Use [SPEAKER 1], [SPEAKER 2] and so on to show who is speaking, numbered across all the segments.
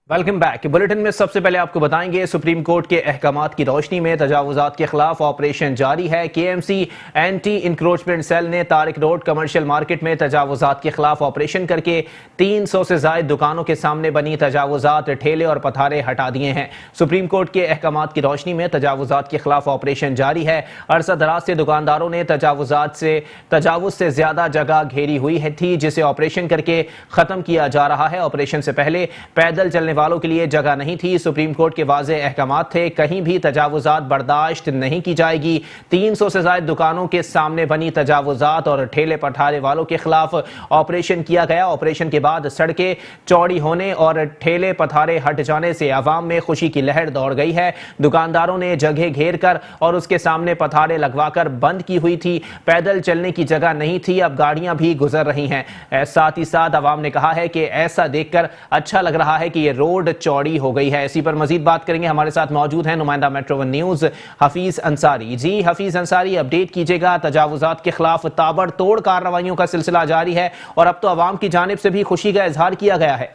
[SPEAKER 1] Welcome back. Bulletin में सबसे पहले आपको बताएंगे सुप्रीम कोर्ट के अहकामात की रोशनी में तजावुजात के खिलाफ ऑपरेशन जारी है। केएमसी एंटी इंक्रोचमेंट सेल ने तारिक रोड कमर्शियल मार्केट में तजावुजात के खिलाफ ऑपरेशन करके 300 से ज्यादा दुकानों के सामने बनी तजावुजात, ठेले और पथारे हटा दिए हैं। सुप्रीम कोर्ट के अहकामात की रोशनी में तजावुजात के खिलाफ ऑपरेशन जारी है। अरसा दराज से दुकानदारों ने तजावुज से ज्यादा जगह घेरी हुई थी, जिसे ऑपरेशन करके खत्म किया जा रहा है। ऑपरेशन से पहले पैदल चलने वालों के लिए जगह नहीं थी। सुप्रीम कोर्ट के वाज़े अहकामात थे, कहीं भी तजावुजात बर्दाश्त नहीं की जाएगी। 300 से ज्यादा दुकानों के सामने बनी तजावुजात और ठेले पठारे वालों के खिलाफ ऑपरेशन किया गया। ऑपरेशन के बाद सड़कें चौड़ी होने और ठेले पथारे हट जाने से आवाम में खुशी की लहर दौड़ गई है। दुकानदारों ने जगह घेर कर और उसके सामने पथारे लगवाकर बंद की हुई थी। पैदल चलने की जगह नहीं थी, अब गाड़ियां भी गुजर रही हैं। साथ ही साथ आवाम ने कहा है कि ऐसा देखकर अच्छा लग रहा है कि ये रोड चौड़ी हो गई है। इसी पर मजीद बात करेंगे। हमारे साथ मौजूद हैं नुमाइंदा metro one news Hafeez Ansari. जी हफीज अंसारी, अपडेट कीजिएगा। तजावुजात के खिलाफ ताबड़तोड़ कार्रवाइयों का सिलसिला जारी है और अब तो आवाम की जानिब से भी खुशी का इजहार किया गया है।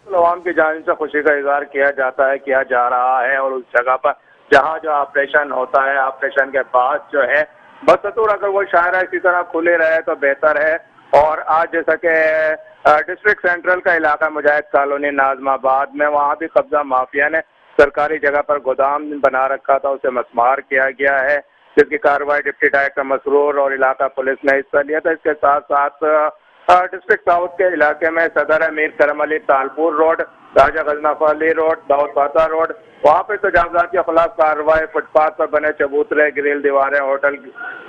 [SPEAKER 2] आवाम की जानिब से खुशी का इजहार किया जाता है, किया जा रहा है। और उस जगह पर जहाँ जो ऑपरेशन होता है, ऑपरेशन के बाद जो है बदस्तूर अगर वो शायरा इसी तरह खुले रहे तो बेहतर है। और आज जैसा कि डिस्ट्रिक्ट सेंट्रल का इलाका मुजाहिद कॉलोनी नाजमाबाद में, वहाँ भी कब्जा माफिया ने सरकारी जगह पर गोदाम बना रखा था, उसे मस्मार किया गया है, जिसकी कार्रवाई डिप्टी डायरेक्टर मसरूर और इलाका पुलिस ने हिस्सा लिया था। इसके साथ साथ डिस्ट्रिक्ट साउथ के इलाके में सदर अमीर करम अली तालपुर रोड, राजा गजनफ अली रोड, दाऊद पाता रोड, वहाँ पे तजावुजात के खिलाफ कार्रवाई, फुटपाथ पर बने चबूतरे, ग्रिल दीवारें, होटल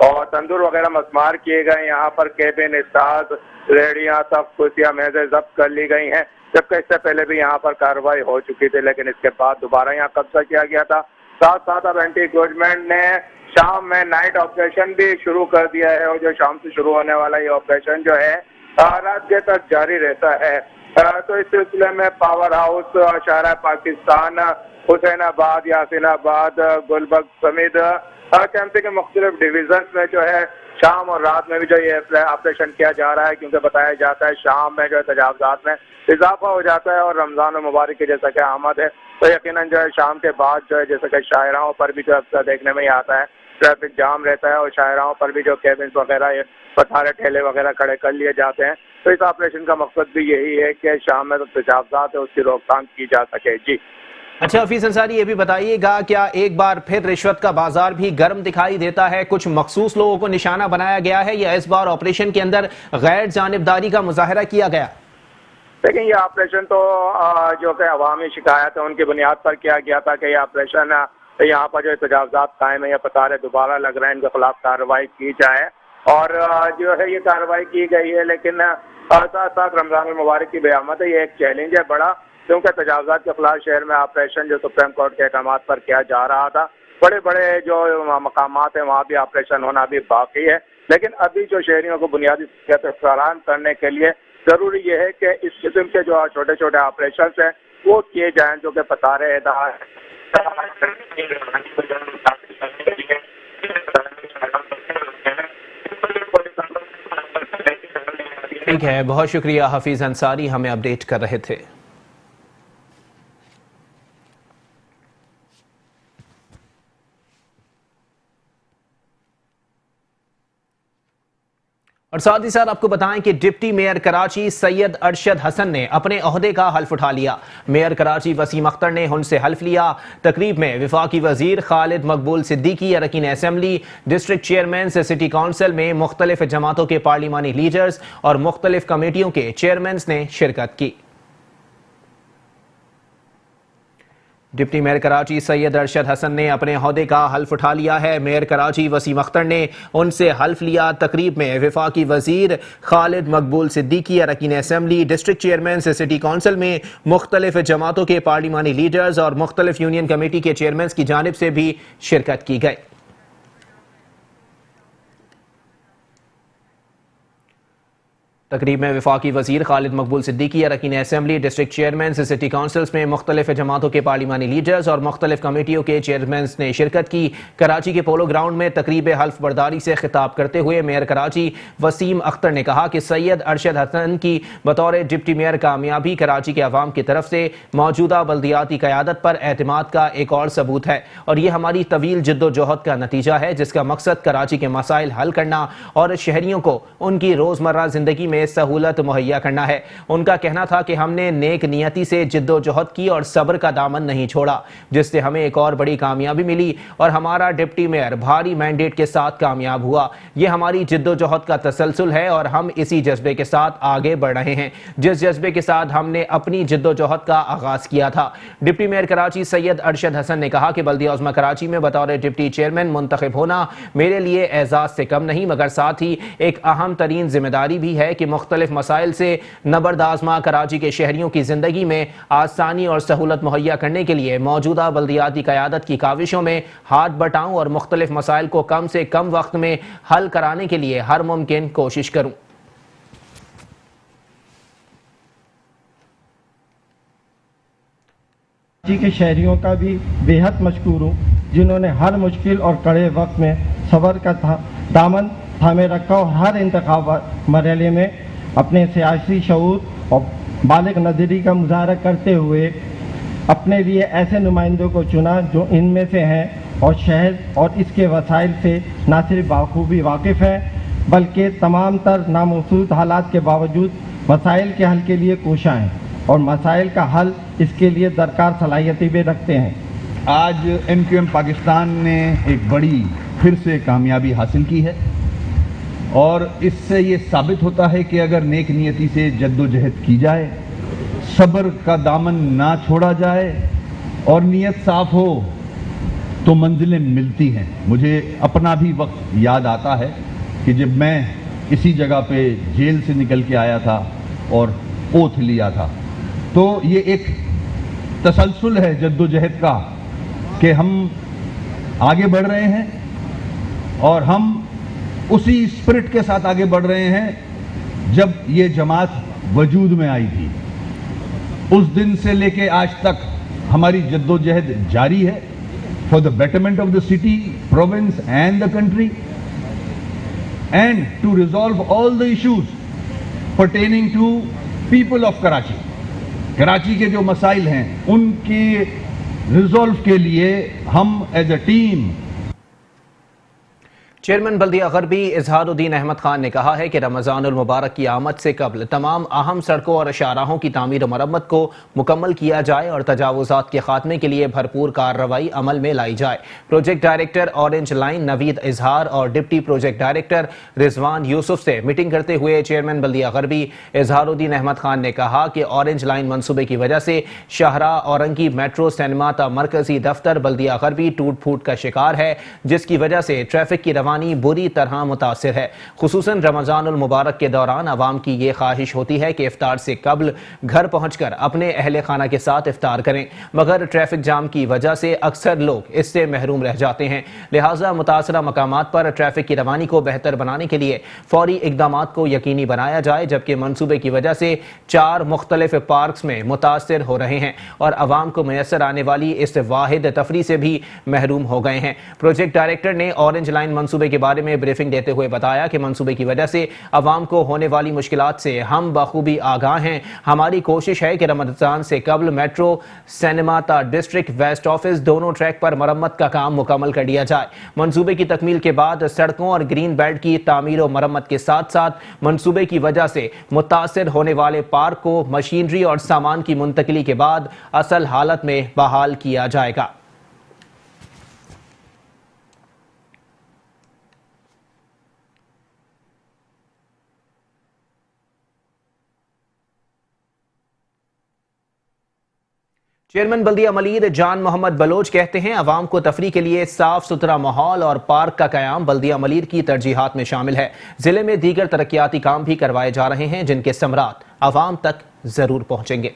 [SPEAKER 2] और तंदूर वगैरह मस्मार किए गए। यहाँ पर केबिन, स्टाल्स, रेहड़ियाँ, सब कुर्सियाँ, मेजें जब्त कर ली गई हैं, जबकि इससे पहले भी यहाँ पर कार्रवाई हो चुकी थी, लेकिन इसके बाद दोबारा यहाँ कब्जा किया गया था। साथ साथ अब एंटी इंक्रोचमेंट ने शाम में नाइट ऑपरेशन भी शुरू कर दिया है, और जो शाम से शुरू होने वाला ये ऑपरेशन जो है रात के तक जारी रहता है। तो इस सिलसिले में पावर हाउस, शाहरा पाकिस्तान, हुसैनाबाद, यासीनाबाद, गुलबर्ग समेत केएमसी के मुख्तलिफ डिवीजन में जो है शाम और रात में भी जो ये ऑपरेशन किया जा रहा है, क्योंकि बताया जाता है शाम में जो है तजावुजात में इजाफा हो जाता है और रमजान मुबारक की जैसा कि आमद है, तो यकीनन जो है शाम के बाद जो है जैसे कि शायराओं पर भी जो अक्सर देखने में ही आता है ट्रैफिक जाम रहता है, और शायराओं पर भी जो केबिन्स वगैरह, पथारे, ठेले वगैरह खड़े कर लिए जाते हैं। तो इस ऑपरेशन का मकसद भी यही है कि शाम में तो तजावुजात है उसकी रोकथाम की जा सके। जी
[SPEAKER 1] अच्छा हफीज अंसारी, ये भी बताइएगा, क्या एक बार फिर रिश्वत का बाजार भी गर्म दिखाई देता है? कुछ मखसूस लोगों को निशाना बनाया गया है या इस बार ऑपरेशन के अंदर गैर जानिबदारी का मुजाहरा किया गया?
[SPEAKER 2] लेकिन ये ऑपरेशन तो जो कि अवामी शिकायत है उनकी बुनियाद पर किया गया था कि ये ऑपरेशन यहाँ पर जो तजावुजात कायम है या पतारे दोबारा लग रहे हैं, इनके खिलाफ कार्रवाई की जाए, और जो है ये कार्रवाई की गई है। लेकिन साथ साथ रमजान मुबारक की बेआमद है, ये एक चैलेंज है बड़ा, क्योंकि तजावुजात के खिलाफ शहर में ऑपरेशन जो सुप्रीम कोर्ट के अहकामात पर किया जा रहा था, बड़े बड़े जो मकामात हैं वहाँ भी ऑपरेशन होना अभी बाकी है। लेकिन अभी जो शहरियों को बुनियादी सहूलियत फराहम करने के लिए जरूरी ये है कि इस किस्म के जो छोटे छोटे ऑपरेशन हैं वो किए जाएं, जो कि पतारे
[SPEAKER 1] ठीक है, बहुत शुक्रिया हफीज अंसारी, हमें अपडेट कर रहे थे। और साथ ही साथ आपको बताएं कि डिप्टी मेयर कराची सैयद अरशद हसन ने अपने ओहदे का हल्फ उठा लिया। मेयर कराची वसीम अख्तर ने उनसे हल्फ लिया। तकरीब में वफाकी वजीर खालिद मकबूल सिद्दीकी, अरकान असेंबली, डिस्ट्रिक्ट चेयरमैन से सिटी काउंसिल में मुख्तलिफ जमातों के पार्लिमानी लीडर्स और मुख्तलिफ कमेटियों के चेयरमैन ने शिरकत की। डिप्टी मेयर कराची सैयद अरशद हसन ने अपने ओहदे का हल्फ उठा लिया है। मेयर कराची वसीम अख्तर ने उनसे हल्फ लिया। तकरीब में वफाकी वजीर खालिद मकबूल सिद्दीकी, अरकान असेंबली, डिस्ट्रिक्ट चेयरमैन से सिटी काउंसिल में मुख्तलिफ जमातों के पार्लिमानी लीडर्स और मुख्तलिफ यूनियन कमेटी के चेयरमैन की जानिब से भी शिरकत की गई। تقریب میں وفاقی وزیر خالد مقبول صدیقی، اراکین assembly, district chairman, city councils میں مختلف جماعتوں کے پارلیمانی لیڈرز اور مختلف کمیٹیوں کے چیئرمینز نے شرکت کی۔ کراچی کے پولو گراؤنڈ میں تقریب حلف برداری سے خطاب کرتے ہوئے میئر کراچی وسیم اختر نے کہا کہ سید ارشد حسن کی بطور ڈپٹی میئر کامیابی کراچی کے عوام کی طرف سے موجودہ بلدیاتی قیادت پر اعتماد کا ایک اور ثبوت ہے، اور یہ ہماری طویل جد و جہد کا نتیجہ ہے جس کا مقصد کراچی کے مسائل حل کرنا اور شہریوں کو ان کی روزمرہ زندگی میں سہولت مہیا کرنا ہے۔ ان کا کہنا تھا کہ ہم نے نیک نیتی سے جد و جہد کی اور صبر کا دامن نہیں چھوڑا، جس سے ہمیں ایک اور بڑی کامیابی ملی اور ہمارا ڈپٹی میئر بھاری مینڈیٹ کے ساتھ کامیاب ہوا۔ یہ ہماری جد و جہد کا تسلسل ہے اور ہم اسی جذبے کے ساتھ آگے بڑھ رہے ہیں جس جذبے کے ساتھ ہم نے اپنی جد و جہد کا آغاز کیا تھا۔ ڈپٹی میئر کراچی سید ارشد حسن نے کہا کہ بلدیہ عظمی کراچی میں بطور ڈپٹی چیئرمین منتخب ہونا میرے لیے اعزاز سے کم نہیں، مگر ساتھ ہی ایک اہم ترین ذمہ داری بھی ہے کہ مختلف مسائل سے نبردآزما کراچی کے شہریوں کی زندگی میں آسانی اور سہولت مہیا کرنے کے لیے موجودہ بلدیاتی قیادت کی کاوشوں میں ہاتھ بٹاؤں اور مختلف مسائل کو کم سے کم وقت میں حل کرانے کے لیے ہر ممکن کوشش کروں۔
[SPEAKER 3] کراچی کے شہریوں کا بھی بے حد مشکور ہوں جنہوں نے ہر مشکل اور کڑے وقت میں صبر کا دامن تھامے رکھا اور ہر انتخاب مرحلے میں اپنے سیاسی شعور اور بالغ نظری کا مظاہرہ کرتے ہوئے اپنے لیے ایسے نمائندوں کو چنا جو ان میں سے ہیں اور شہر اور اس کے وسائل سے نہ صرف بخوبی واقف ہیں بلکہ تمام تر نامحسوس حالات کے باوجود مسائل کے حل کے لیے کوشاں ہیں اور مسائل کا حل اس کے لیے درکار صلاحیتیں بھی رکھتے ہیں۔
[SPEAKER 4] آج MQM پاکستان نے ایک بڑی پھر سے کامیابی حاصل کی ہے اور اس سے یہ ثابت ہوتا ہے کہ اگر نیک نیتی سے جد و جہد کی جائے، صبر کا دامن نہ چھوڑا جائے اور نیت صاف ہو تو منزلیں ملتی ہیں۔ مجھے اپنا بھی وقت یاد آتا ہے کہ جب میں اسی جگہ پہ جیل سے نکل کے آیا تھا اور اوتھ لیا تھا، تو یہ ایک تسلسل ہے جد و جہد کا کہ ہم آگے بڑھ رہے ہیں اور ہم اسی اسپرٹ کے ساتھ آگے بڑھ رہے ہیں جب یہ جماعت وجود میں آئی تھی۔ اس دن سے لے کے آج تک ہماری جد و جہد جاری ہے for the betterment of the city, province and the country and to resolve all the issues pertaining to people of Karachi. Karachi کے جو مسائل ہیں ان کے ریزالو کے لیے ہم ایز اے ٹیم۔
[SPEAKER 1] چیئرمین بلدیہ غربی اظہار الدین احمد خان نے کہا ہے کہ رمضان المبارک کی آمد سے قبل تمام اہم سڑکوں اور شاہراہوں کی تعمیر و مرمت کو مکمل کیا جائے اور تجاوزات کے خاتمے کے لیے بھرپور کارروائی عمل میں لائی جائے۔ پروجیکٹ ڈائریکٹر اورنج لائن نوید اظہار اور ڈپٹی پروجیکٹ ڈائریکٹر رضوان یوسف سے میٹنگ کرتے ہوئے چیئرمین بلدیہ غربی اظہار الدین احمد خان نے کہا کہ اورنج لائن منصوبے کی وجہ سے شاہراہ اورنگی میٹرو سینما تا مرکزی دفتر بلدیہ غربی ٹوٹ پھوٹ کا شکار ہے، جس کی وجہ سے ٹریفک کی روانی بری طرح متاثر ہے۔ خصوصاً رمضان المبارک کے دوران عوام کی یہ خواہش ہوتی ہے کہ افطار سے قبل گھر پہنچ کر اپنے اہل خانہ کے ساتھ افطار کریں، مگر ٹریفک جام کی وجہ سے اکثر لوگ اس سے محروم رہ جاتے ہیں۔ لہٰذا متاثرہ مقامات پر ٹریفک کی روانی کو بہتر بنانے کے لیے فوری اقدامات کو یقینی بنایا جائے، جبکہ منصوبے کی وجہ سے 4 مختلف پارکس میں متاثر ہو رہے ہیں اور عوام کو میسر آنے والی اس واحد تفریح سے بھی محروم ہو گئے ہیں۔ پروجیکٹ ڈائریکٹر نے اورنج لائن منصوبے کے بارے میں بریفنگ دیتے ہوئے بتایا کہ منصوبے کی وجہ سے عوام کو ہونے والی مشکلات سے ہم بخوبی آگاہ ہیں۔ ہماری کوشش ہے کہ رمضان سے قبل میٹرو، سینما تا ڈسٹرکٹ ویسٹ آفس دونوں ٹریک پر مرمت کا کام مکمل کر لیا جائے۔ منصوبے کی تکمیل کے بعد سڑکوں اور گرین بیلٹ کی تعمیر و مرمت کے ساتھ ساتھ منصوبے کی وجہ سے متاثر ہونے والے پارک کو مشینری اور سامان کی منتقلی کے بعد اصل حالت میں بحال کیا جائے گا۔ چیئرمین بلدیہ ملیر جان محمد بلوچ کہتے ہیں عوام کو تفریح کے لیے صاف ستھرا ماحول اور پارک کا قیام بلدیہ ملیر کی ترجیحات میں شامل ہے۔ ضلع میں دیگر ترقیاتی کام بھی کروائے جا رہے ہیں جن کے ثمرات عوام تک ضرور پہنچیں گے۔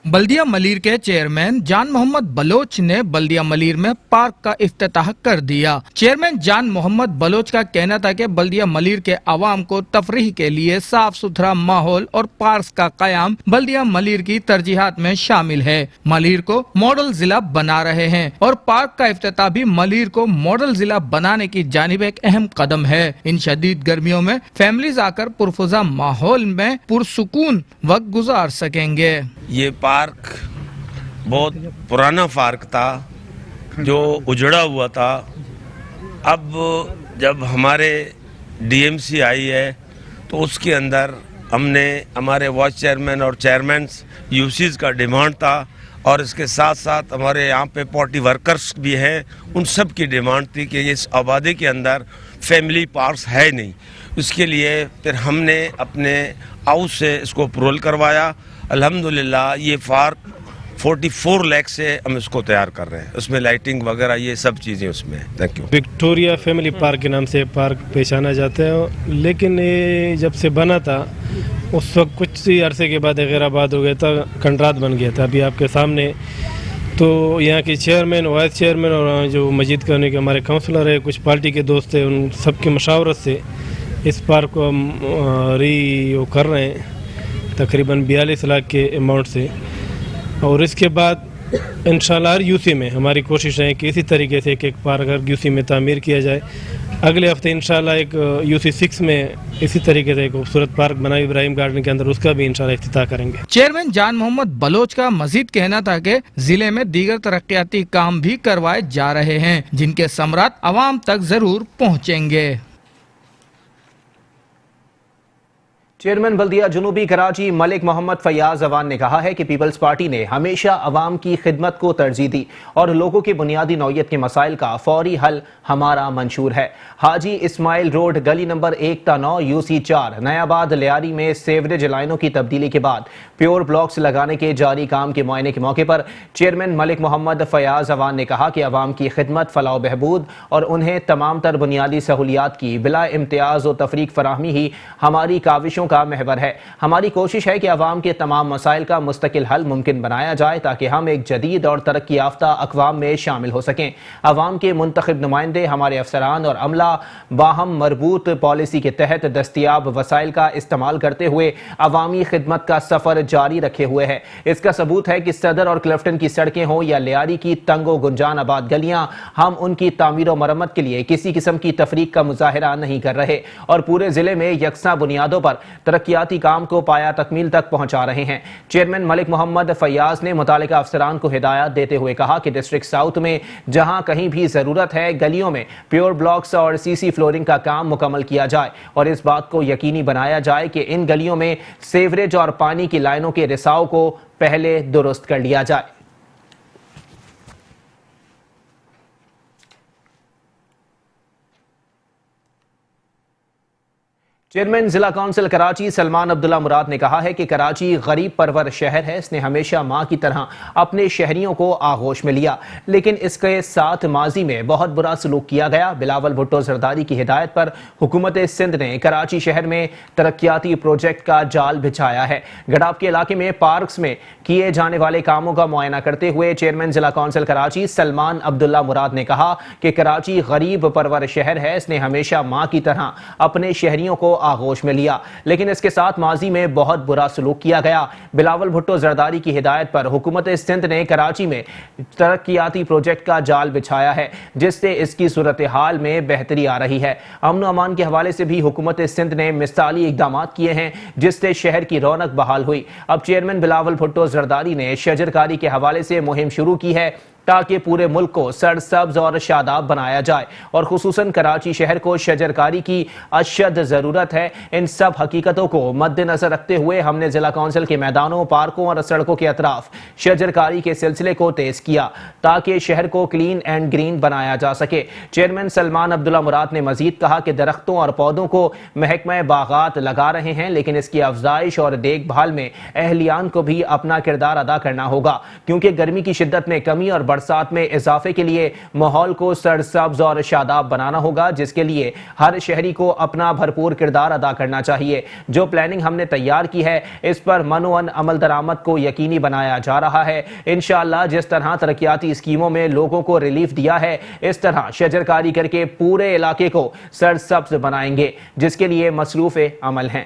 [SPEAKER 5] बल्दिया मलीर के चेयरमैन जान मोहम्मद बलोच ने बल्दिया मलीर में पार्क का इफ्तिताह कर दिया। चेयरमैन जान मोहम्मद बलोच का कहना था कि बल्दिया मलीर के आवाम को तफरीह के लिए साफ सुथरा माहौल और पार्क का कयाम बल्दिया मलीर की तरजीहात में शामिल है। मलीर को मॉडल जिला बना रहे हैं और पार्क का इफ्तिताह भी मलीर को मॉडल जिला बनाने की जानिब एक अहम कदम है। इन शदीद गर्मियों में फैमिलीज आकर पुरफुजा माहौल में पुरसुकून वक्त गुजार सकेंगे।
[SPEAKER 6] ये पार्क बहुत पुराना पार्क था जो उजड़ा हुआ था। अब जब हमारे डीएमसी आई है तो उसके अंदर हमने हमारे वाइस चेयरमैन और चेयरमैन यूसीज का डिमांड था और इसके साथ साथ हमारे यहाँ पे पार्टी वर्कर्स भी हैं, उन सब की डिमांड थी कि इस आबादी के अंदर फैमिली पार्क्स है नहीं। उसके लिए फिर हमने अपने हाउस से इसको अप्रूवल करवाया। अल्हम्दुलिल्लाह ये पार्क 44 लाख से हम इसको तैयार कर रहे हैं, उसमें लाइटिंग वगैरह ये सब चीज़ें उसमें हैं। Thank you.
[SPEAKER 7] Victoria family park के नाम से पार्क पहचाना जाता है, लेकिन ये जब से बना था उस वक्त कुछ ही अरसे के बाद गैराबाद हो गया था, कंट्रात बन गया था। अभी आपके सामने तो यहाँ के चेयरमैन, वाइस चेयरमैन और जो मस्जिद करने के हमारे काउंसलर है, कुछ पार्टी के दोस्त हैं, उन सब की मशावरत से इस पार्क को हम वो कर रहे हैं तकरीबन 42 लाख के अमाउंट से। और इसके बाद इंशाल्लाह यूसी में हमारी कोशिश है कि इसी तरीके से एक पार्क अगर यूसी में तामीर किया जाए। अगले हफ्ते इंशाल्लाह एक यूसी 6 में इसी तरीके से एक खूबसूरत पार्क बना इब्राहिम गार्डन के अंदर, उसका भी इंशाल्लाह इफ्तिताह करेंगे।
[SPEAKER 5] चेयरमैन जान मोहम्मद बलोच का मजीद कहना था कि जिले में दीगर तरक्याती काम भी करवाए जा रहे हैं जिनके समरात आवाम तक जरूर पहुँचेंगे।
[SPEAKER 1] चेयरमैन बल्दिया जुनूबी कराची मलिक मोहम्मद फैयाज अवान ने कहा है कि पीपल्स पार्टी ने हमेशा अवाम की खिदमत को तरजीह दी और लोगों की बुनियादी नौयत के मसाइल का फौरी हल हमारा मंशूर है। हाजी इस्माइल रोड गली नंबर 1/9 यूसी 4 नयाबाद लियारी में सेवरेज लाइनों की तब्दीली के बाद प्योर ब्लॉक्स लगाने के जारी काम के मुआयने के मौके पर चेयरमैन मलिक मोहम्मद फैयाज अवान ने कहा कि अवाम की खिदमत, फलाह बहबूद और उन्हें तमाम तर बुनियादी सहूलियात की बिला इम्तियाज और तफरीक फराहमी ही हमारी काविशों का महवर है। हमारी कोशिश है कि अवाम के तमाम मसाइल का मुस्तकिल हल मुमकिन बनाया जाए ताकि हम एक जदीद और तरक्की याफ्ता अक़वाम में शामिल हो सकें। अवाम के मुंतखब नुमाइंदे, हमारे अफसरान और अमला बाहम मरबूत पॉलिसी के तहत दस्तियाब वसाइल का इस्तेमाल करते हुए अवामी खिदमत का सफर जारी रखे हुए है। इसका सबूत है कि सदर और क्लिफ्टन की सड़कें हों या लियारी की तंगो गुंजान आबाद गलियां, हम उनकी तामीर और मरम्मत के लिए किसी किस्म की तफरीक का मुजाहिरा नहीं कर रहे और पूरे जिले में यकसा बुनियादों पर तरक्याती काम को पाया तकमील तक पहुंचा रहे हैं। चेयरमैन मलिक मोहम्मद फैयाज ने मुतालिका अफसरान को हिदायत देते हुए कहा कि डिस्ट्रिक्ट साउथ में जहां कहीं भी जरूरत है गलियों में प्योर ब्लॉक्स और सीसी फ्लोरिंग का काम मुकम्मल किया जाए और इस बात को यकीनी बनाया जाए कि इन गलियों में सेवरेज और पानी की लाइनों के रिसाव को पहले दुरुस्त कर लिया जाए। चेयरमैन जिला काउंसिल कराची सलमान अब्दुल्ला मुराद ने कहा है कि कराची गरीब परवर शहर है। इसने हमेशा माँ की तरह अपने शहरियों को आगोश में लिया, लेकिन इसके साथ माजी में बहुत बुरा सलूक किया गया। बिलावल भुट्टो जरदारी की हिदायत पर हुकूमत सिंध ने कराची शहर में तरक्याती प्रोजेक्ट का जाल बिछाया है। गडाब के इलाके में पार्क्स में किए जाने वाले कामों का मुआयना करते हुए चेयरमैन जिला काउंसिल कराची सलमान अब्दुल्ला मुराद ने कहा कि कराची गरीब परवर शहर है। इसने हमेशा माँ की तरह अपने शहरियों को आगोश में लिया, लेकिन इसके साथ माजी में बहुत बुरा सलूक किया गया। बिलावल भुट्टो जरदारी की हिदायत पर हुकूमत सिंध ने कराची में तरक्याती प्रोजेक्ट का जाल बिछाया है, जिससे इसकी सूरत हाल में बेहतरी आ रही है। अमन अमान के हवाले से भी हुकूमत सिंध ने मिसाली इकदाम किए हैं, जिससे शहर की रौनक बहाल हुई। अब चेयरमैन बिलावल भुट्टो जरदारी ने शजरकारी के हवाले से मुहिम शुरू की है ताकि पूरे मुल्क को सरसब्ज और शादाब बनाया जाए और खुसूसन कराची शहर को शजरकारी की अशद ज़रूरत है। इन सब हकीकतों को मद्देनजर रखते हुए हमने जिला काउंसिल के मैदानों, पार्कों और सड़कों के अतराफ शजरकारी के सिलसिले को तेज किया ताकि शहर को क्लीन एंड ग्रीन बनाया जा सके। चेयरमैन सलमान अब्दुल्ला मुराद ने मजीद कहा कि दरख्तों और पौधों को महकमा बागात लगा रहे हैं, लेकिन इसकी अफजाइश और देखभाल में अहलियान को भी अपना किरदार अदा करना होगा, क्योंकि गर्मी की शिद्दत में कमी और برسات میں اضافے کے لیے ماحول کو سرسبز اور شاداب بنانا ہوگا، جس کے لیے ہر شہری کو اپنا بھرپور کردار ادا کرنا چاہیے۔ جو پلاننگ ہم نے تیار کی ہے اس پر منوعن عمل درآمد کو یقینی بنایا جا رہا ہے۔ انشاءاللہ جس طرح ترقیاتی اسکیموں میں لوگوں کو ریلیف دیا ہے اس طرح شجرکاری کر کے پورے علاقے کو سرسبز بنائیں گے، جس کے لیے مصروف عمل ہیں۔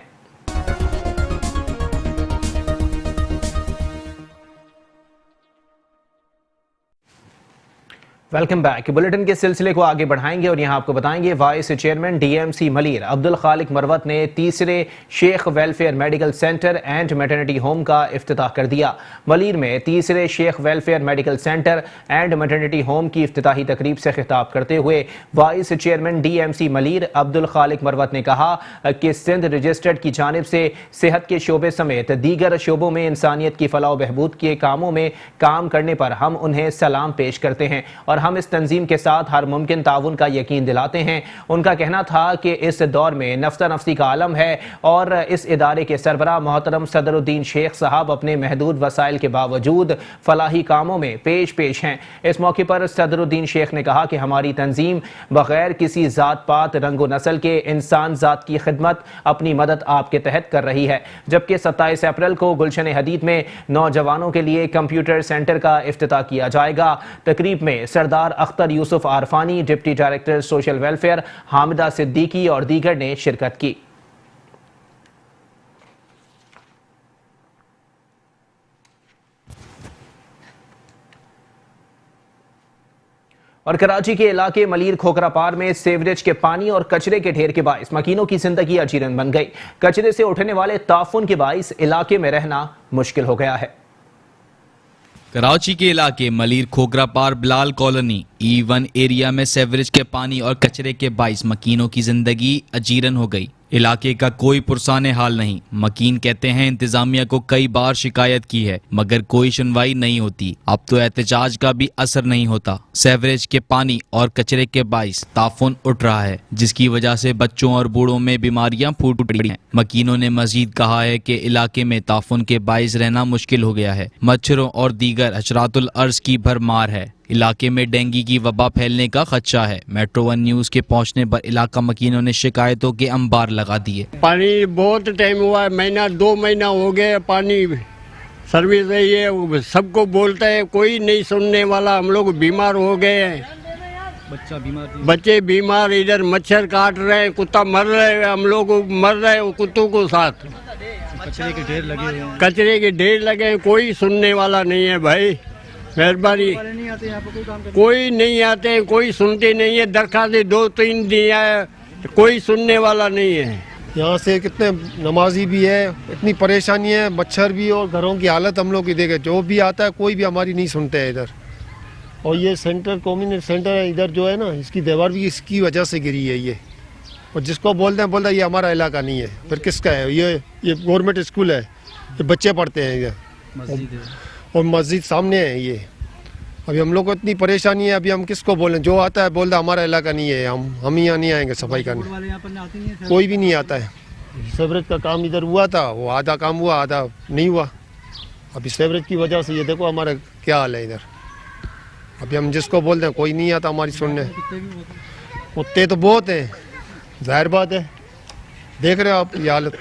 [SPEAKER 1] Welcome back. بلیٹن کے سلسلے کو آگے بڑھائیں گے اور یہاں آپ کو بتائیں گے vice chairman D M C Malir Abdul Khaliq Marwat نے تیسرے Sheikh welfare medical centre and maternity home کا افتتاح کر دیا۔ ملیر میں تیسرے Sheikh welfare medical centre and maternity home کی افتتاحی تقریب سے خطاب کرتے ہوئے vice chairman D M C Malir Abdul Khaliq Marwat نے کہا کہ سندھ رجسٹرڈ کی جانب سے صحت کے شعبے سمیت دیگر شعبوں میں انسانیت کی فلاح و بہبود کے کاموں میں کام کرنے پر ہم انہیں سلام پیش کرتے ہیں اور ہم اس تنظیم کے ساتھ ہر ممکن تعاون کا یقین دلاتے ہیں۔ ان کا کہنا تھا کہ اس دور میں نفسا نفسی کا عالم ہے اور اس ادارے کے سربراہ محترم صدر الدین شیخ صاحب اپنے محدود وسائل کے باوجود فلاحی کاموں میں پیش ہیں۔ اس موقع پر صدر الدین شیخ نے کہا کہ ہماری تنظیم بغیر کسی ذات پات رنگ و نسل کے انسان ذات کی خدمت اپنی مدد آپ کے تحت کر رہی ہے، جبکہ 27 اپریل کو گلشن حدید میں نوجوانوں کے لیے کمپیوٹر سینٹر کا افتتاح کیا جائے گا۔ تقریب میں Sardar Akhtar Yousuf Arfani, deputy director social welfare Hamida Siddiqui اور دیگر نے شرکت کی۔ اور کراچی کے علاقے ملیر کھوکھرا پار میں سیوریج کے پانی اور کچرے کے ڈھیر کے باعث مکینوں کی زندگی اجیرن بن گئی۔ کچرے سے اٹھنے والے تعفن کے باعث علاقے میں رہنا مشکل ہو گیا ہے۔
[SPEAKER 8] کراچی کے علاقے ملیر کھوکھرا پار بلال کالونی E1 ایریا میں سیوریج کے پانی اور کچرے کے باعث مکینوں کی زندگی اجیرن ہو گئی۔ علاقے کا کوئی پرسان حال نہیں۔ مکین کہتے ہیں انتظامیہ کو کئی بار شکایت کی ہے مگر کوئی سنوائی نہیں ہوتی۔ اب تو احتجاج کا بھی اثر نہیں ہوتا۔ سیوریج کے پانی اور کچرے کے باعث تعفن اٹھ رہا ہے، جس کی وجہ سے بچوں اور بوڑھوں میں بیماریاں پھوٹ رہی ہیں۔ مکینوں نے مزید کہا ہے کہ علاقے میں تعفن کے باعث رہنا مشکل ہو گیا ہے۔ مچھروں اور دیگر حشرات الارض کی بھرمار ہے۔ علاقے میں ڈینگی کی وبا پھیلنے کا خدشہ ہے۔ میٹرو ون نیوز کے پہنچنے پر علاقہ مکینوں نے شکایتوں کے انبار لگا دیے۔
[SPEAKER 9] پانی بہت ٹائم ہوا ہے، مہینہ 2 مہینہ ہو گئے پانی سروس ہے، یہ سب کو بولتا ہے، کوئی نہیں سننے والا۔ ہم لوگ بیمار ہو گئے ہیں، بچے بیمار، ادھر مچھر کاٹ رہے ہیں، کتا مر رہے ہیں، ہم لوگ مر رہے ہیں کتوں کو ساتھ۔ کچرے کے ڈھیر لگے ہیں، کوئی سننے والا نہیں ہے بھائی، مہربانی۔ کوئی نہیں آتے، کوئی سنتے نہیں ہے، درخواستیں 2-3 دیا ہے، کوئی سننے والا نہیں ہے۔
[SPEAKER 10] یہاں سے کتنے نمازی بھی ہے، اتنی پریشانی ہے، مچھر بھی، اور گھروں کی حالت ہم لوگ کی دیکھے، جو بھی آتا ہے کوئی بھی ہماری نہیں سنتے ہے ادھر۔ اور یہ سینٹر کمیونٹی سینٹر ہے ادھر جو ہے نا، اس کی دیوار بھی اس کی وجہ سے گری ہے یہ، اور جس کو بولتے ہیں بولتا ہے یہ ہمارا علاقہ نہیں ہے، پھر کس کا ہے؟ یہ گورنمنٹ اسکول ہے، یہ بچے پڑھتے ہیں اور مسجد سامنے ہے یہ۔ ابھی ہم لوگ کو اتنی پریشانی ہے، ابھی ہم کس کو بولیں؟ جو آتا ہے بولتا ہے ہمارا علاقہ نہیں ہے، ہم یہاں نہیں آئیں گے صفائی کرنے، کوئی بھی نہیں آتا ہے۔ سیوریج کا کام ادھر ہوا تھا، وہ آدھا کام ہوا آدھا نہیں ہوا۔ ابھی سیوریج کی وجہ سے یہ دیکھو ہمارا کیا حال ہے ادھر۔ ابھی ہم جس کو بولتے ہیں کوئی نہیں آتا ہماری سننے۔ کتے تو بہت ہیں، ظاہر بات ہے، دیکھ رہے ہو آپ یہ حالت۔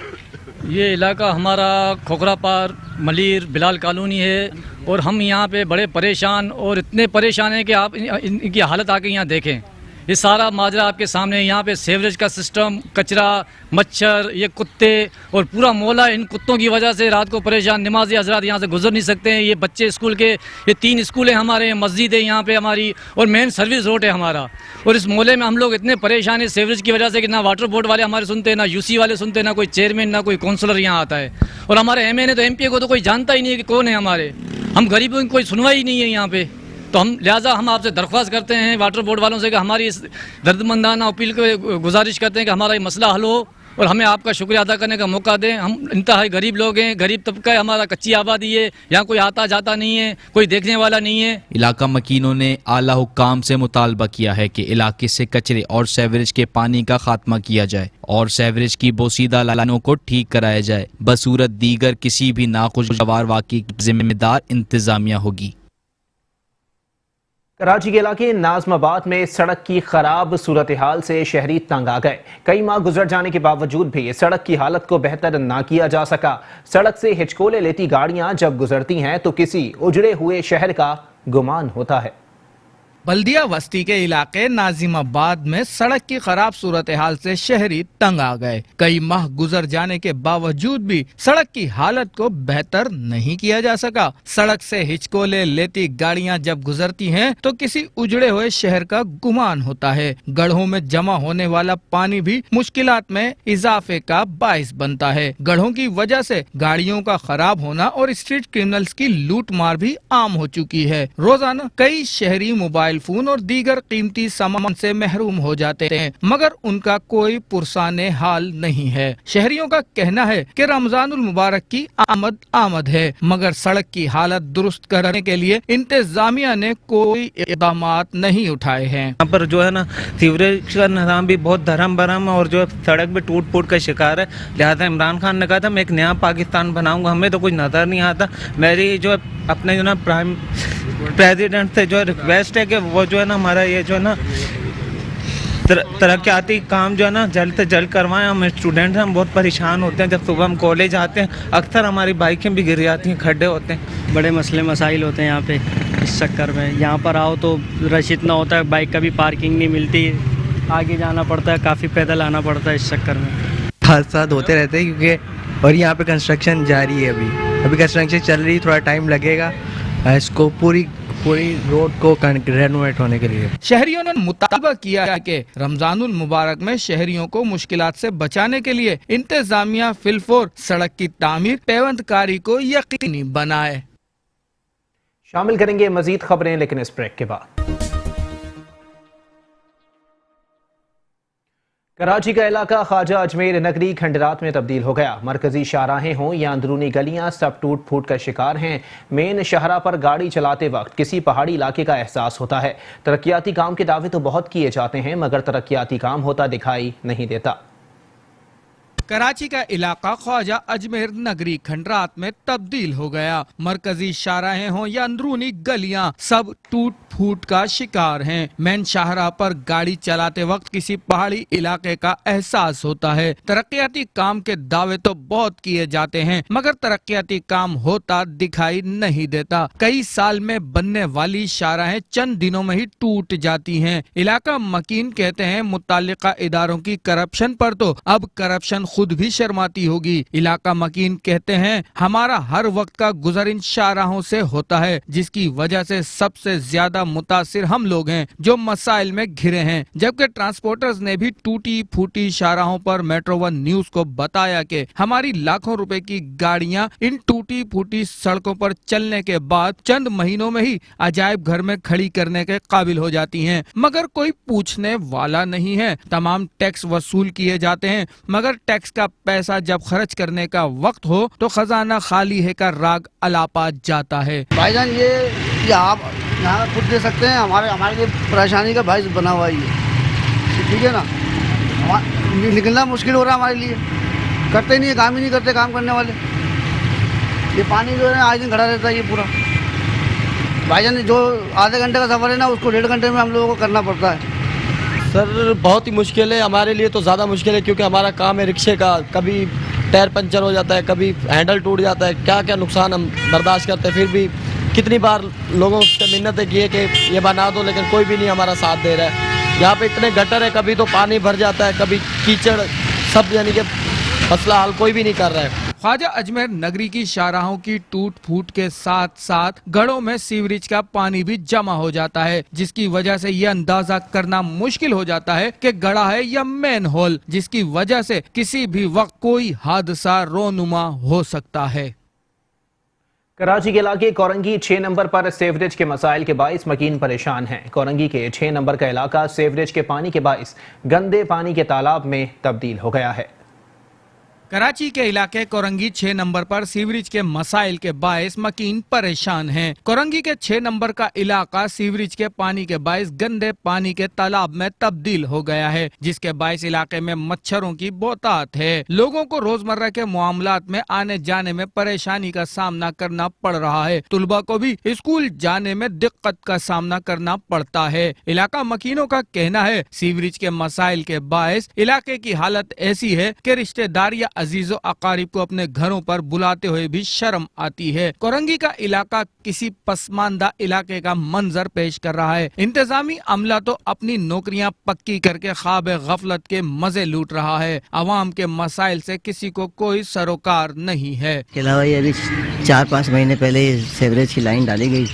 [SPEAKER 11] یہ علاقہ ہمارا کھوکھرا پار ملیر بلال کالونی ہے، اور ہم یہاں پہ بڑے پریشان اور اتنے پریشان ہیں کہ آپ ان کی حالت آ کے یہاں دیکھیں۔ یہ سارا ماجرا آپ کے سامنے، یہاں پہ سیوریج کا سسٹم، کچرا، مچھر، یہ کتے اور پورا محلہ ان کتوں کی وجہ سے رات کو پریشان۔ نمازی حضرات یہاں سے گزر نہیں سکتے ہیں، یہ بچے اسکول کے، یہ 3 اسکول ہیں ہمارے، مسجد ہے یہاں پہ ہماری، اور مین سروس روڈ ہے ہمارا۔ اور اس محلے میں ہم لوگ اتنے پریشان ہیں سیوریج کی وجہ سے کہ نہ واٹر بورڈ والے ہمارے سنتے ہیں، نہ UC والے سنتے ہیں، نہ کوئی چیئرمین، نہ کوئی کونسلر یہاں آتا ہے۔ اور ہمارے MN تو MP کو تو کوئی جانتا ہی نہیں ہے کہ کون ہے ہمارے۔ ہم غریبوں کی کوئی سنوائی نہیں ہے یہاں پہ۔ تو لہٰذا ہم آپ سے درخواست کرتے ہیں واٹر بورڈ والوں سے کہ ہماری اس دردمندانہ اپیل کو گزارش کرتے ہیں کہ ہمارا یہ مسئلہ حل ہو اور ہمیں آپ کا شکریہ ادا کرنے کا موقع دیں۔ ہم انتہائی غریب لوگ ہیں، غریب طبقہ ہے ہمارا، کچی آبادی ہے، یہاں کوئی آتا جاتا نہیں ہے، کوئی دیکھنے والا نہیں ہے۔
[SPEAKER 8] علاقہ مکینوں نے اعلیٰ حکام سے مطالبہ کیا ہے کہ علاقے سے کچرے اور سیوریج کے پانی کا خاتمہ کیا جائے اور سیوریج کی بوسیدہ لائنوں کو ٹھیک کرایا جائے۔ بصورت دیگر کسی بھی ناخوشگوار واقعے کی ذمہ دار انتظامیہ ہوگی۔
[SPEAKER 1] کراچی کے علاقے ناظم آباد میں سڑک کی خراب صورتحال سے شہری تنگ آ گئے۔ کئی ماہ گزر جانے کے باوجود بھی سڑک کی حالت کو بہتر نہ کیا جا سکا۔ سڑک سے ہچکولے لیتی گاڑیاں جب گزرتی ہیں تو کسی اجڑے ہوئے شہر کا گمان ہوتا ہے۔
[SPEAKER 5] بلدیہ وسطی کے علاقے ناظم آباد میں سڑک کی خراب صورتحال سے شہری تنگ آ گئے۔ کئی ماہ گزر جانے کے باوجود بھی سڑک کی حالت کو بہتر نہیں کیا جا سکا۔ سڑک سے ہچکولے لیتی گاڑیاں جب گزرتی ہیں تو کسی اجڑے ہوئے شہر کا گمان ہوتا ہے۔ گڑھوں میں جمع ہونے والا پانی بھی مشکلات میں اضافے کا باعث بنتا ہے۔ گڑھوں کی وجہ سے گاڑیوں کا خراب ہونا اور اسٹریٹ کرمنلز کی لوٹ مار بھی عام ہو چکی ہے۔ روزانہ کئی شہری موبائل فون اور دیگر قیمتی سامان سے محروم ہو جاتے ہیں، مگر ان کا کوئی پرسان حال نہیں ہے۔ شہریوں کا کہنا ہے کہ رمضان المبارک کی آمد ہے، مگر سڑک کی حالت درست کرنے کے لیے انتظامیہ نے کوئی اقدامات نہیں اٹھائے ہیں۔
[SPEAKER 12] یہاں پر جو ہے نا سیوریج کا نظام بھی بہت دھرم برہم ہے اور جو سڑک بھی ٹوٹ پھوٹ کا شکار ہے۔ لہٰذا عمران خان نے کہا تھا میں ایک نیا پاکستان بناؤں گا، ہمیں تو کچھ نظر نہیں آتا۔ میری جو اپنے جو نا پرائم پریزیڈنٹ سے جو ریکویسٹ ہے کہ وہ جو ہے نا ہمارا یہ جو ہے نا ترقیاتی کام جو ہے نا جلد سے جلد کروائیں۔ ہم اسٹوڈنٹ ہیں، ہم بہت پریشان ہوتے ہیں، جب صبح ہم کالج آتے ہیں اکثر ہماری بائکیں بھی گر جاتی ہیں، کھڈے ہوتے ہیں،
[SPEAKER 13] بڑے مسئلے مسائل ہوتے ہیں یہاں پہ۔ اس چکر میں یہاں پر آؤ تو رش اتنا ہوتا ہے، بائک کا بھی پارکنگ نہیں ملتی، آگے جانا پڑتا ہے، کافی پیدل آنا پڑتا ہے۔ اس چکر میں
[SPEAKER 14] حادثات ہوتے رہتے ہیں کیونکہ اور یہاں پہ کنسٹرکشن جاری ہے، ابھی کنسٹرکشن چل رہی، تھوڑا ٹائم لگے گا اس کو پوری روڈ کو رینوویٹ ہونے کے لیے۔
[SPEAKER 5] شہریوں نے مطالبہ کیا کہ رمضان المبارک میں شہریوں کو مشکلات سے بچانے کے لیے انتظامیہ فی الفور سڑک کی تعمیر پیوند کاری کو یقینی بنائے۔
[SPEAKER 1] شامل کریں گے مزید خبریں لیکن اس بریک کے بعد۔ کراچی کا علاقہ خواجہ اجمیر نگری کھنڈرات میں تبدیل ہو گیا۔ مرکزی شاہراہیں ہوں یا اندرونی گلیاں سب ٹوٹ پھوٹ کا شکار ہیں۔ مین شاہراہ پر گاڑی چلاتے وقت کسی پہاڑی علاقے کا احساس ہوتا ہے۔ ترقیاتی کام کے دعوے تو بہت کیے جاتے ہیں مگر ترقیاتی کام ہوتا دکھائی نہیں دیتا۔
[SPEAKER 5] کراچی کا علاقہ خواجہ اجمیر نگری کھنڈرات میں تبدیل ہو گیا۔ مرکزی شاہراہیں ہوں یا اندرونی گلیاں سب ٹوٹ پھوٹ کا شکار ہیں۔ مین شاہراہ پر گاڑی چلاتے وقت کسی پہاڑی علاقے کا احساس ہوتا ہے۔ ترقیاتی کام کے دعوے تو بہت کیے جاتے ہیں مگر ترقیاتی کام ہوتا دکھائی نہیں دیتا۔ کئی سال میں بننے والی شاہراہیں چند دنوں میں ہی ٹوٹ جاتی ہیں۔ علاقہ مکین کہتے ہیں متعلقہ اداروں کی کرپشن پر تو اب کرپشن خود بھی شرماتی ہوگی۔ علاقہ مکین کہتے ہیں ہمارا ہر وقت کا گزر ان شاہراہوں سے ہوتا ہے جس کی وجہ سے سب سے زیادہ متاثر ہم لوگ ہیں جو مسائل میں گھرے ہیں، جبکہ ٹرانسپورٹرز نے بھی ٹوٹی پھوٹی شاہراہوں پر میٹرو ون نیوز کو بتایا کہ ہماری لاکھوں روپے کی گاڑیاں ان ٹوٹی پھوٹی سڑکوں پر چلنے کے بعد چند مہینوں میں ہی عجائب گھر میں کھڑی کرنے کے قابل ہو جاتی ہیں، مگر کوئی پوچھنے والا نہیں ہے۔ تمام ٹیکس وصول کیے جاتے ہیں مگر ٹیکس کا پیسہ جب خرچ کرنے کا وقت ہو تو خزانہ خالی ہے کا راگ الاپا جاتا ہے۔
[SPEAKER 15] بھائی جان یہ آپ یہاں خود دے سکتے ہیں، ہمارے لیے پریشانی کا باعث بنا ہوا ہے، ٹھیک ہے نا۔ نکلنا مشکل ہو رہا ہے ہمارے لیے، کرتے نہیں ہے، کام ہی نہیں کرتے کام کرنے والے۔ یہ پانی جو ہے آج دن کھڑا رہتا ہے یہ پورا۔ بھائی جان جو آدھے گھنٹے کا سفر ہے نا اس کو 1.5 گھنٹے میں ہم لوگوں کو کرنا پڑتا ہے۔
[SPEAKER 14] سر بہت ہی مشکل ہے، ہمارے لیے تو زیادہ مشکل ہے کیونکہ ہمارا کام ہے رکشے کا، کبھی ٹائر پنچر ہو جاتا ہے، کبھی ہینڈل ٹوٹ جاتا ہے، کیا کیا نقصان ہم برداشت کرتے ہیں۔ پھر بھی کتنی بار لوگوں سے منتیں کی ہے کہ یہ بنا دو لیکن کوئی بھی نہیں ہمارا ساتھ دے رہا ہے۔ یہاں پہ اتنے گٹر ہے، کبھی تو پانی بھر جاتا ہے، کبھی کیچڑ، سب یعنی کہ مسئلہ حل کوئی بھی نہیں کر رہا ہے۔
[SPEAKER 5] خواجہ اجمیر نگری کی شاہراہوں کی ٹوٹ پھوٹ کے ساتھ ساتھ گڑھوں میں سیوریج کا پانی بھی جمع ہو جاتا ہے جس کی وجہ سے یہ اندازہ کرنا مشکل ہو جاتا ہے کہ گڑھا ہے یا مین ہول، جس کی وجہ سے کسی بھی وقت کوئی حادثہ رونما ہو سکتا ہے۔
[SPEAKER 1] کراچی کے علاقے کورنگی 6 نمبر پر سیوریج کے مسائل کے باعث مکین پریشان ہیں۔ کورنگی کے 6 نمبر کا علاقہ سیوریج کے پانی کے باعث گندے پانی کے تالاب میں تبدیل ہو گیا ہے۔
[SPEAKER 5] कराची के इलाके कोरंगी 6 नंबर पर सीवरेज के मसाइल के बायस मकीन परेशान हैं। कोरंगी के 6 नंबर का इलाका सीवरेज के पानी के बायस गंदे पानी के तालाब में तब्दील हो गया है, जिसके बायस इलाके में मच्छरों की बहुतायत है। लोगों को रोजमर्रा के मामलात में आने जाने में परेशानी का सामना करना पड़ रहा है। तुलबा को भी स्कूल जाने में दिक्कत का सामना करना पड़ता है। इलाका मकीनों का कहना है सीवरेज के मसाइल के बायस इलाके की हालत ऐसी है कि रिश्तेदार या अजीजो अकारिब को अपने घरों पर बुलाते हुए भी शर्म आती है। कोरंगी का इलाका किसी पसमानदा इलाके का मंजर पेश कर रहा है। इंतजामी अमला तो अपनी नौकरियां पक्की करके ख्वाब गफलत के मजे लूट रहा है। अवाम के मसाइल से किसी को कोई सरोकार नहीं है।
[SPEAKER 16] के अलावा ये अभी 4-5 महीने पहले सीवरेज की लाइन डाली गई,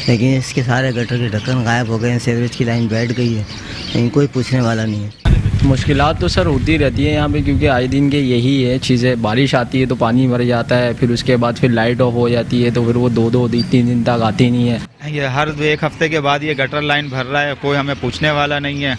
[SPEAKER 16] लेकिन इसके सारे गटर के ढक्कन गायब हो गए हैं। सीवरेज की लाइन बैठ गई है, लेकिन कोई पूछने वाला नहीं है।
[SPEAKER 17] मुश्किलात तो सर होती रहती है यहाँ पे, क्योंकि आए दिन के यही है चीज़ें। बारिश आती है तो पानी भर जाता है, फिर उसके बाद फिर लाइट ऑफ हो जाती है, तो फिर वो 2-3 दिन तक आती नहीं है।
[SPEAKER 18] ये हर 1 हफ्ते के बाद ये गटर लाइन भर रहा है, कोई हमें पूछने वाला नहीं है।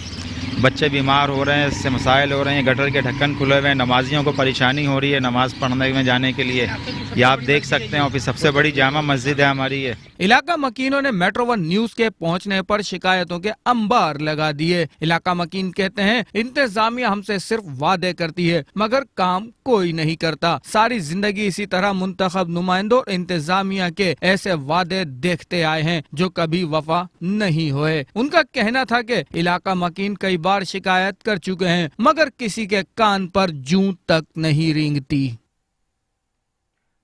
[SPEAKER 18] बच्चे बीमार हो रहे हैं, इससे मसाइल हो रहे हैं। गटर के ढक्कन खुले हुए हैं, नमाजियों को परेशानी हो रही है नमाज पढ़ने में जाने के लिए। ये आप देख सकते हैं, और फिर सबसे बड़ी जामा मस्जिद है हमारी ये।
[SPEAKER 5] इलाका मकीनों ने मेट्रो 1 न्यूज के पहुंचने पर शिकायतों के अंबार लगा दिए। इलाका मकीन कहते हैं इंतजामिया हमसे सिर्फ वादे करती है मगर काम कोई नहीं करता। सारी जिंदगी इसी तरह मुंतखब नुमाइंदों और इंतजामिया के ऐसे वादे देखते आए हैं जो कभी वफा नहीं हुए। उनका कहना था कि इलाका मकीन कई बार शिकायत कर चुके हैं मगर किसी के कान पर जूं तक नहीं रेंगती।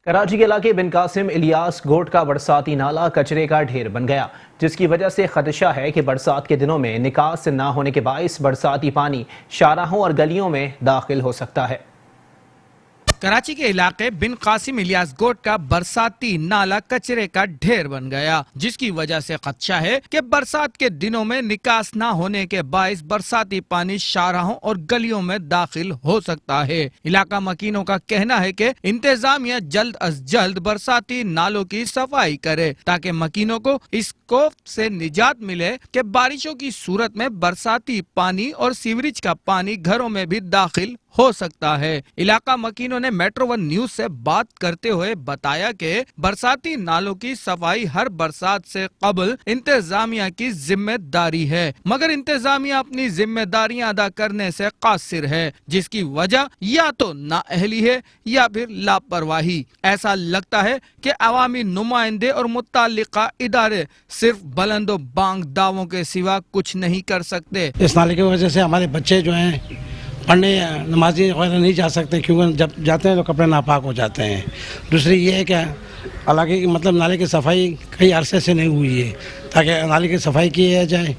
[SPEAKER 1] कराची के इलाके बिन कासिम इलियास गोट का बरसाती नाला कचरे का ढेर बन गया, जिसकी वजह से खदशा है कि बरसात के दिनों में निकास न होने के बाइस बरसाती पानी शाहराहों और गलियों में दाखिल हो सकता है।
[SPEAKER 5] कराची के इलाके बिन कासिम इलियास गोट का बरसाती नाला कचरे का ढेर बन गया, जिसकी वजह से खदशा है कि बरसात के दिनों में निकास न होने के बाइस बरसाती पानी शाहराहों और गलियों में दाखिल हो सकता है। इलाका मकीनों का कहना है कि इंतजामिया जल्द अज जल्द बरसाती नालों की सफाई करे ताकि मकीनों को इस खौफ से निजात मिले कि बारिशों की सूरत में बरसाती पानी और सीवरेज का पानी घरों में भी दाखिल हो सकता है। इलाका मकीनों ने मेट्रो 1 न्यूज से बात करते हुए बताया कि बरसाती नालों की सफाई हर बरसात से कबल इंतजामिया की जिम्मेदारी है, मगर इंतजामिया अपनी जिम्मेदारियां अदा करने से कासिर है, जिसकी वजह या तो नाअहली है या फिर लापरवाही। ऐसा लगता है कि अवामी नुमाइंदे और मुत्तल्लिका इदारे सिर्फ बुलंदो बांग दावों के सिवा कुछ नहीं कर सकते।
[SPEAKER 19] इस नाले की वजह से हमारे बच्चे जो हैं पढ़ने नमाजी वगैरह नहीं जा सकते, क्योंकि जब जाते हैं तो कपड़े नापाक हो जाते हैं। दूसरी ये है कि इलाके की मतलब नाले की सफाई कई अरसे से नहीं हुई है, ताकि नाले की सफाई की जाए।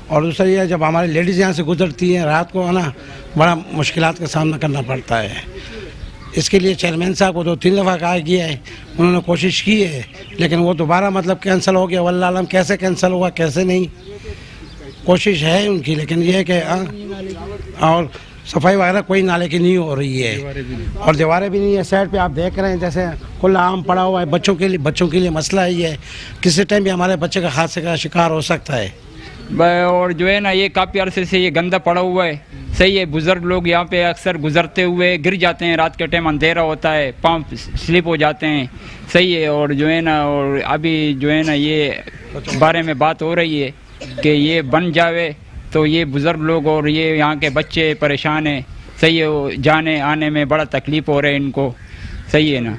[SPEAKER 19] और दूसरा ये है जब हमारी लेडीज़ यहाँ से गुजरती हैं रात को, है ना, बड़ा मुश्किलात का सामना करना पड़ता है। इसके लिए चेयरमैन साहब को 2-3 दफ़ा कहा गया है, उन्होंने कोशिश की है, लेकिन वो दोबारा मतलब कैंसिल हो गया। वल्लाह आलम कैसे कैंसिल हुआ कैसे नहीं, कोशिश है उनकी, लेकिन ये है कि और सफाई वगैरह कोई नाले की नहीं हो रही है, और दीवारें भी नहीं है। साइड पे आप देख रहे हैं जैसे खुला आम पड़ा हुआ है। बच्चों के लिए मसला ही है, किसी टाइम भी हमारे बच्चे का हादसे का शिकार हो सकता है।
[SPEAKER 20] और जो है ना ये काफ़ी अरसे से ये गंदा पड़ा हुआ है। सही है, बुजुर्ग लोग यहाँ पे अक्सर गुजरते हुए गिर जाते हैं, रात के टाइम अंधेरा होता है, पाँव स्लिप हो जाते हैं। सही है, और जो है ना और अभी जो है ना ये बारे में बात हो रही है कि ये बन जावे तो ये बुज़ुर्ग लोग और ये यहाँ के बच्चे परेशान हैं। सही है, जाने आने में बड़ा तकलीफ़ हो रहा है इनको। सही है ना,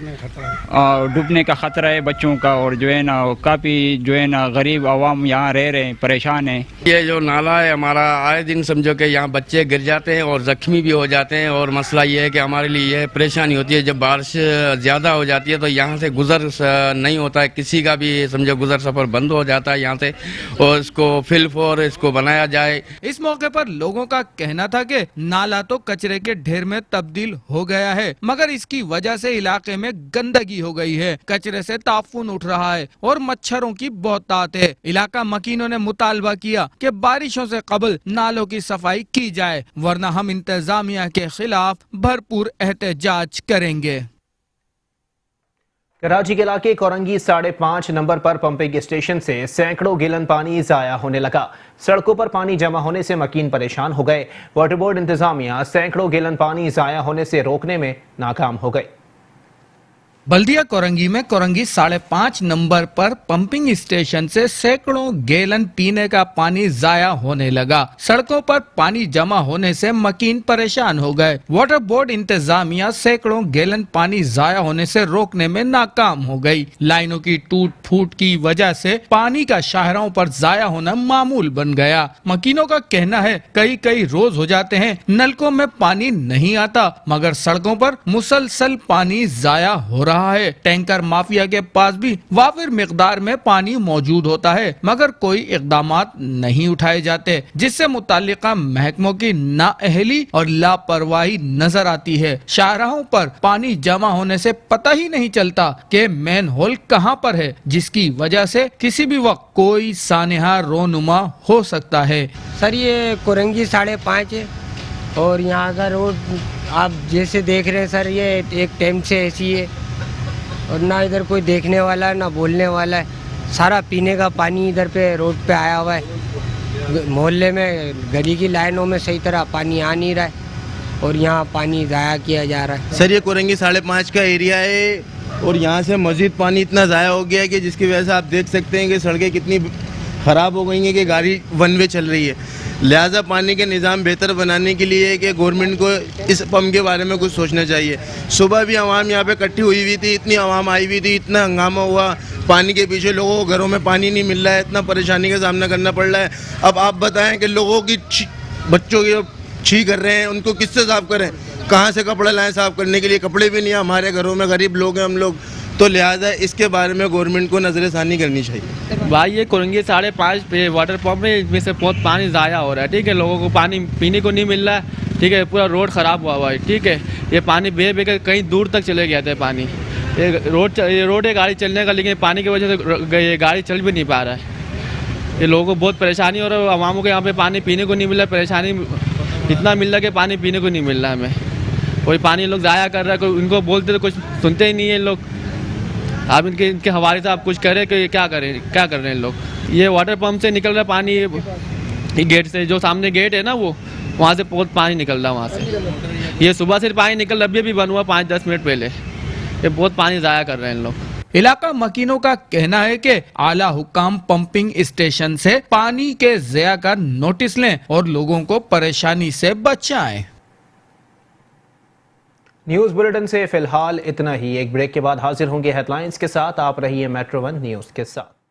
[SPEAKER 20] और डूबने का ख़तरा है बच्चों का, और जो है ना काफ़ी जो है ना गरीब आवाम यहाँ रह रहे हैं, परेशान हैं।
[SPEAKER 21] ये जो नाला है हमारा, आए दिन समझो कि यहाँ बच्चे गिर जाते हैं और ज़ख्मी भी हो जाते हैं। और मसला ये है कि हमारे लिए यह परेशानी होती है, जब बारिश ज़्यादा हो जाती है तो यहाँ से गुज़र नहीं होता है, किसी का भी समझो गुज़र सफ़र बंद हो जाता है यहाँ से, और इसको फिल फॉर इसको बनाया जाए।
[SPEAKER 5] इस मौके पर लोगों का कहना था कि नाला तो कचरे के ढेर में तब्दील हो गया है, मगर इसकी वजह से इलाके में गंदगी हो गई है, कचरे से ताफून उठ रहा है और मच्छरों की बहुतायत है। इलाका मकीनों ने मुतालबा किया कि बारिशों से कबल नालों की सफाई की जाए, वरना हम इंतजामिया के खिलाफ भरपूर एहतजाज करेंगे।
[SPEAKER 1] कराची के इलाके कोरंगी 5.5 नंबर पर पंपिंग स्टेशन से सैकड़ों गैलन पानी जाया होने लगा। सड़कों पर पानी जमा होने से मकीन परेशान हो गए। वाटर बोर्ड इंतजामिया सैकड़ों गैलन पानी जाया होने से रोकने में नाकाम हो गई।
[SPEAKER 5] बल्दिया कोरंगी में कोरंगी 5.5 नंबर पर पंपिंग स्टेशन से सैकड़ों गैलन पीने का पानी जाया होने लगा। सड़कों पर पानी जमा होने से मकीन परेशान हो गए। वाटर बोर्ड इंतजामिया सैकड़ों गैलन पानी जाया होने से रोकने में नाकाम हो गई। लाइनों की टूट फूट की वजह से पानी का शाहराओं पर जाया होना मामूल बन गया। मकीनों का कहना है कई रोज हो जाते हैं नलकों में पानी नहीं आता, मगर सड़कों पर मुसलसल पानी जाया हो रहा है। टैंकर माफिया के पास भी वाफिर मिकदार में पानी मौजूद होता है, मगर कोई इकदामात नहीं उठाए जाते, जिससे मुताल्लिका महकमों की नाअहली और लापरवाही नजर आती है। शाहराहों पर पानी जमा होने से पता ही नहीं चलता कि मेन होल कहां पर है, जिसकी वजह से किसी भी वक्त कोई सानेहा रोनुमा हो सकता है।
[SPEAKER 2] सर ये कोरंगी 5.5 है और यहाँ का रोड आप जैसे देख रहे हैं सर, ये एक टाइम से ऐसी है और ना इधर कोई देखने वाला है ना बोलने वाला है। सारा पीने का पानी इधर पे रोड पे आया हुआ है। मोहल्ले में गली की लाइनों में सही तरह पानी आ नहीं रहा है और यहाँ पानी ज़ाया किया जा रहा है।
[SPEAKER 22] सर ये कोरंगी 5.5 का एरिया है और यहाँ से मज़ीद पानी इतना ज़ाया हो गया है कि जिसकी वजह से आप देख सकते हैं कि सड़कें कितनी ख़राब हो गई हैं कि गाड़ी वन वे चल रही है। लिहाजा पानी के निज़ाम बेहतर बनाने के लिए कि गवर्नमेंट को इस पंप के बारे में कुछ सोचना चाहिए। सुबह भी आवाम यहाँ पे इकट्ठी हुई थी, इतनी आवाम आई हुई थी, इतना हंगामा हुआ। पानी के पीछे लोगों को घरों में पानी नहीं मिल रहा है, इतना परेशानी का सामना करना पड़ रहा है। अब आप बताएं कि लोगों की बच्चों की छी कर रहे हैं, उनको किससे साफ़ करें, कहाँ से कपड़े लाएँ साफ़ करने के लिए? कपड़े भी नहीं है हमारे घरों में, गरीब लोग हैं हम लोग। तो लिहाजा इसके बारे में गवर्नमेंट को नज़रसानी करनी चाहिए।
[SPEAKER 23] भाई ये कोरंगी 5.5 पे वाटर पंप है, इसमें से बहुत पानी ज़ाया हो रहा है। ठीक है, लोगों को पानी पीने को नहीं मिल रहा है। ठीक है, पूरा रोड ख़राब हुआ हुआ है। ठीक है, ये पानी बह कर कहीं दूर तक चले गया था पानी। ये रोड है गाड़ी चलने का, लेकिन पानी की वजह से ये गाड़ी चल भी नहीं पा रहा है। ये लोगों को बहुत परेशानी हो रहा है। आवामों को यहाँ पे पानी पीने को नहीं मिल रहा, परेशानी इतना मिल रहा है कि पानी पीने को नहीं मिल रहा हमें। कोई पानी लोग ज़ाया कर रहा है, कोई उनको बोलते तो कुछ सुनते ही नहीं है लोग। आप इनके हवाले से आप कुछ करें कि क्या कर रहे हैं लोग। ये वाटर पंप से निकल रहा है पानी, ये गेट से, जो सामने गेट है ना वो, वहाँ से बहुत पानी निकल रहा है वहाँ से। ये सुबह से पानी निकल रहा है, अभी बन हुआ 5-10 मिनट पहले। ये बहुत पानी ज़ाया कर रहे हैं लोग।
[SPEAKER 5] इलाका मकीनों का कहना है कि आला हुकाम पंपिंग स्टेशन से पानी के ज़ाया का नोटिस लें और लोगों को परेशानी से बचाएं।
[SPEAKER 1] न्यूज़ बुलेटिन से फिलहाल इतना ही। एक ब्रेक के बाद हाजिर होंगे हेडलाइंस के साथ। आप रहिए मेट्रो 1 न्यूज़ के साथ।